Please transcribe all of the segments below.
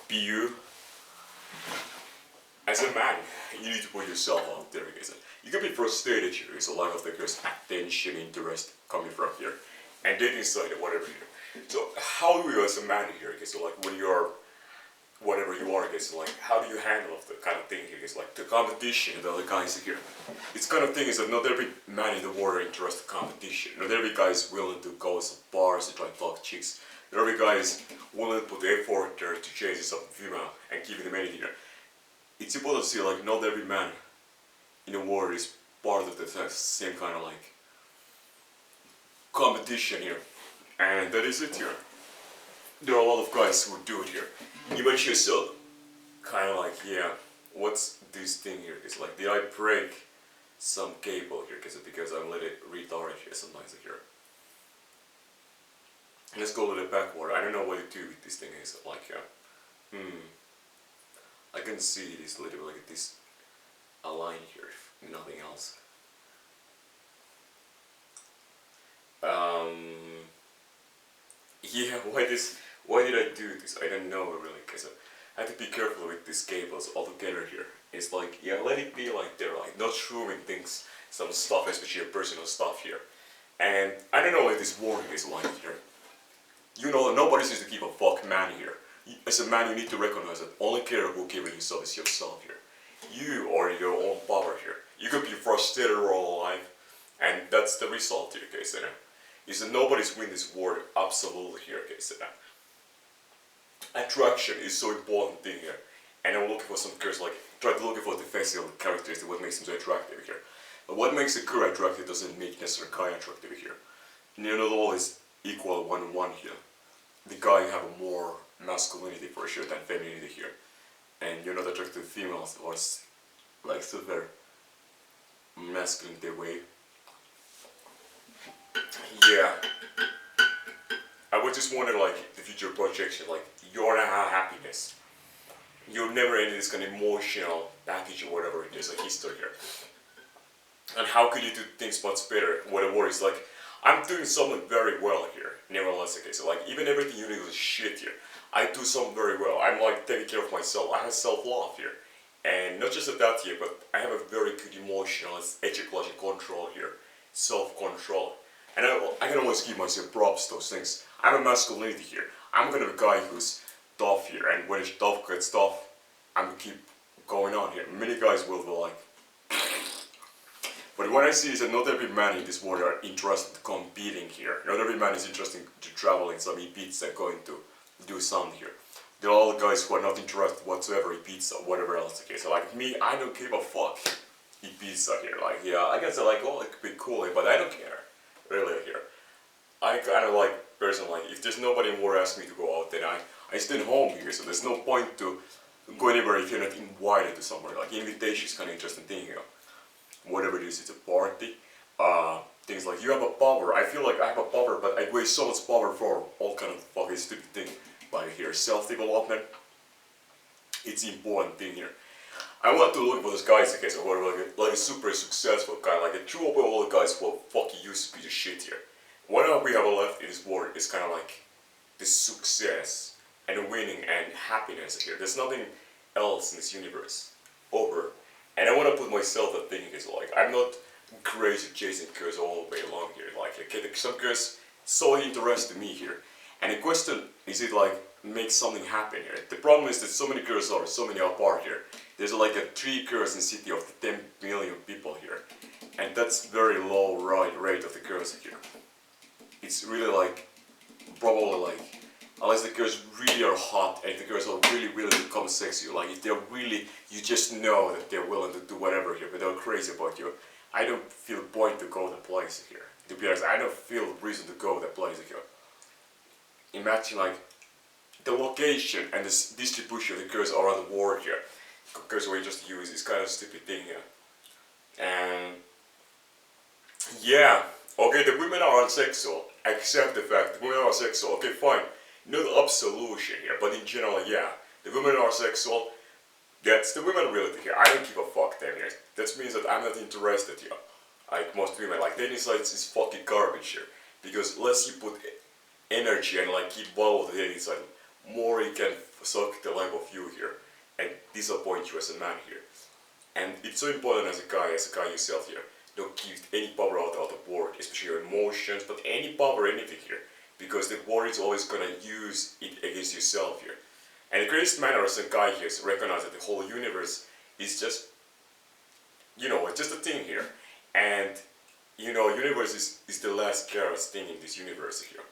be you. As a man, you need to put yourself out there, guys. You can be frustrated here, there's a lot of the girls' attention, interest coming from here, and they decide whatever here. So how do you as a man here, guys, so like when you're whatever you are, guys, so like how do you handle the kind of thing here, guys, like the competition, the other guys here. It's kind of thing is that not every man in the world are interested in competition. Not every guy is willing to go to bars and try to fuck chicks. Not every guy is willing to put the effort there to chase some female and give them anything here. It's important to see like not every man in the world is part of the same kind of like competition here, and that is it here. There are a lot of guys who do it here. You mention yourself, kind of like, yeah, what's this thing here? It's like, did I break some cable here? Because I'm a little retarded here sometimes here. Let's go a little backward. I don't know what to do with this thing. Is like, I can see this little bit like this a line here, if nothing else. Yeah, why did I do this? I don't know really, because I have to be careful with these cables altogether here. It's like, yeah, let it be like they're like not ruining things, some stuff, especially your personal stuff here. And I don't know what this warning is like here. You know that nobody seems to give a fuck man here. As a man, you need to recognize that only care who cares yourself is yourself here. You are your own power here. You could be frustrated all life, and that's the result here, guys. Is that nobody's win this war absolutely here, guys. Attraction is so important thing here, and I'm looking for some girls like try to look for the facial characteristics, what makes them so attractive here. But what makes a girl attractive doesn't make necessarily a guy attractive here. And you're not always equal 1-1 here. The guy have a more masculinity for sure than femininity here, and you're not attracted to females or like super masculine their way. Yeah, I was just wondering like the future projection, like your happiness. You'll never end this kind of emotional package or whatever it is, like history here. And how could you do things much better? Whatever is like, I'm doing something very well here. Nevertheless, okay, so like even everything you do is shit here. I do something very well. I'm like taking care of myself. I have self-love here. And not just that here, but I have a very good emotional, ecological control here. Self-control. And I can always give myself props to those things. I'm a masculinity here. I'm kind of a guy who's tough here. And when it's tough gets tough, I'm gonna keep going on here. Many guys will be like... But what I see is that not every man in this world are interested in competing here. Not every man is interested to travel in some pizza going to do something here. There are all the guys who are not interested whatsoever in pizza, whatever else. Okay, so like me, I don't give a fuck in pizza here. Like, yeah, I guess like, oh, it could be cool, but I don't care. Really here. I kind of like person like, if there's nobody more asking me to go out, then I stay home here. So there's no point to go anywhere if you're not invited to somewhere. Like invitation is kind of interesting thing here. Whatever it is, it's a party. Things like you have a power. I feel like I have a power, but I waste so much power for all kind of fucking stupid thing. Like here, self-development. It's important thing here. I want to look for those guys, okay, so who are like a super successful guy, like a true over all the guys who fucking used to be the shit here. What we have left in this world is kind of like the success and winning and happiness here. There's nothing else in this universe. Over. And I want to put myself that thing is like, I'm not crazy chasing girls all the way along here. Like, okay, some girls so interested me here. And the question is it like make something happen here. The problem is that so many girls are so many apart here. There's like a 3 girls in the city of the 10 million people here. And that's very low rate of the girls here. It's really like, probably like, unless the girls really are hot and if the girls are really willing to become sexy, like if they're really, you just know that they're willing to do whatever here, but they're crazy about you. I don't feel point to go to the place here. To be honest, I don't feel reason to go to the place here. Imagine like the location and the distribution of the girls around the world here. Because we just use this kind of stupid thing here. And yeah, okay, the women are unsexual. Accept the fact the women are sexual. Okay, fine. Not absolution here, but in general, yeah. The women are sexual. That's the women reality here. I don't give a fuck them here. That means that I'm not interested here. Like most women, like dating sites is fucking garbage here. Because unless you put energy and like keep ball of the dating site, more he can suck the life of you here and disappoint you as a man here. And it's so important as a guy yourself here, don't give any power out of work, especially your emotions, but any power, anything here, because the world is always gonna use it against yourself here. And the greatest manner as a guy here is to recognize that the whole universe is just, it's just a thing here. And, universe is the last scariest thing in this universe here.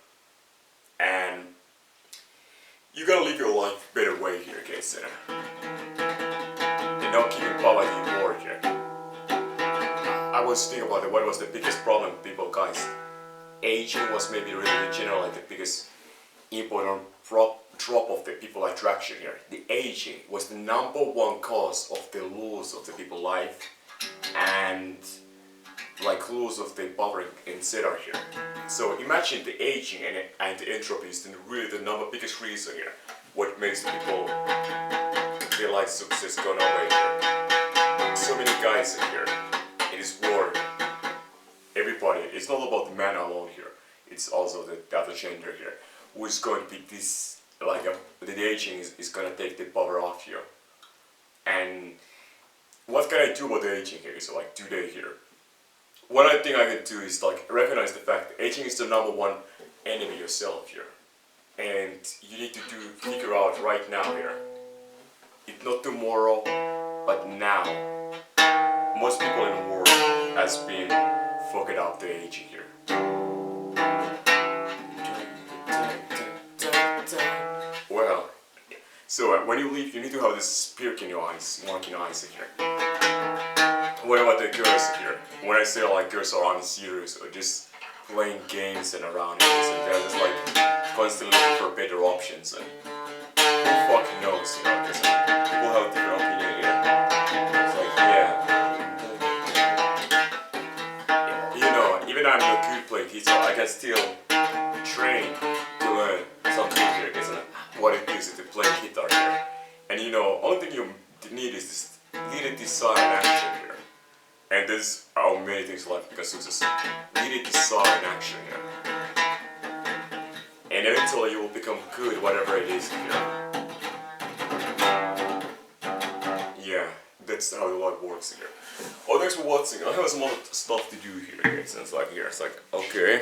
And you gotta live your life better way here, guys. And not giving power to your work here. I was thinking about it, what was the biggest problem with people, guys? Aging was maybe really in general like the biggest important drop of the people attraction here. The aging was the number one cause of the loss of the people life and like loss of the power etc. here. So imagine the aging and the entropy is really the biggest reason here what makes the people their life success gone away here. So many guys in here in this world, everybody, it's not about the man alone here, it's also the other gender here who is going to be this the aging is going to take the power off you. And what can I do about the aging here? So today here, what I think I can do is recognize the fact that aging is the number one enemy yourself here, and you need to figure out right now here. It's not tomorrow, but now. Most people in the world has been fucking up the aging here. Well, so when you leave, you need to have this spark in your eyes, mark in your eyes here. What about the girls here? When I say girls are unserious or just playing games and around it, and they're just constantly looking for better options, and who fucking knows, because people have different opinion here. It's even I'm not good playing guitar, I can still train to learn something here, isn't it? What it is to play guitar here. And only thing you need is this needed desire and action here. And there's how many things life becomes success. Needed desire and action here. And eventually you will become good, whatever it is here. Yeah, that's how the life works here. Oh, thanks for watching. I have some other stuff to do here. It's okay.